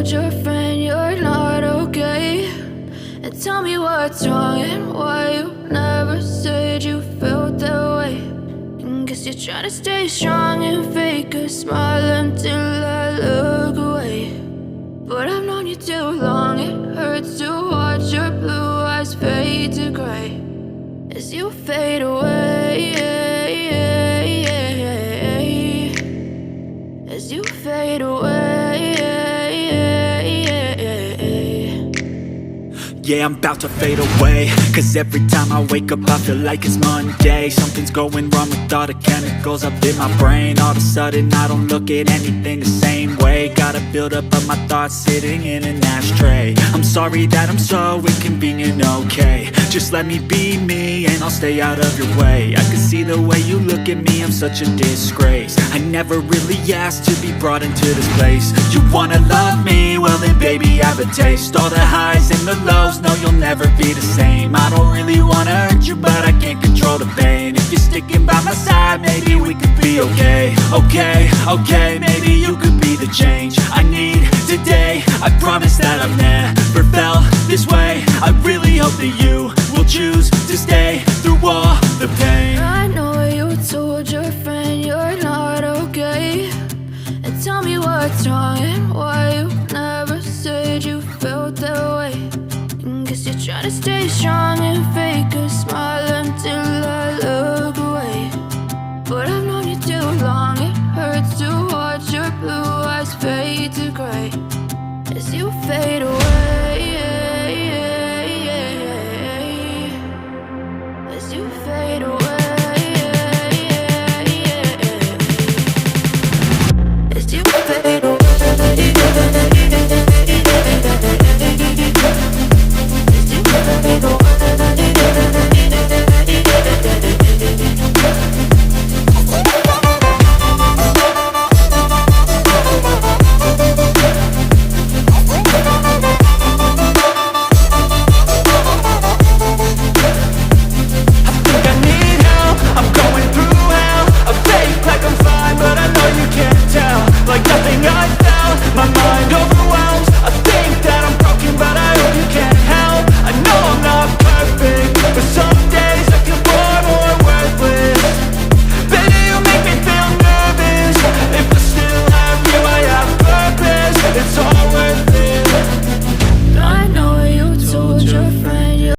told your friend you're not okay? And tell me what's wrong and why you never said you felt that way. And guess you're trying to stay strong and fake a smile until I look away. But I've known you too long, it hurts to watch your blue eyes fade to gray as you fade away, as you fade away. Yeah, I'm about to fade away, cause every time I wake up I feel like it's Monday. Something's going wrong with all the chemicals up in my brain. All of a sudden I don't look at anything the same way. Got a buildup of my thoughts sitting in an ashtray. I'm sorry that I'm so inconvenient, okay? Just let me be me and I'll stay out of your way. I can see the way you look at me, I'm such a disgrace. I never really asked to be brought into this place. You wanna love me? Well then baby have a taste. All the highs and the lows, no you'll never be the same. I don't really wanna hurt you but I can't control the pain. If you're sticking by my side maybe we could be okay. Okay, maybe you could be the change I need today. I promise that I've never felt this way. I really hope that you will choose to stay through all the pain. I know you told your friend you're not okay. And tell me what's wrong and why you never said you felt that way. And guess you're trying to stay strong and fake a smile until I look away. But I've known you too long, it hurts to watch your blue eyes fade to gray as you fade away.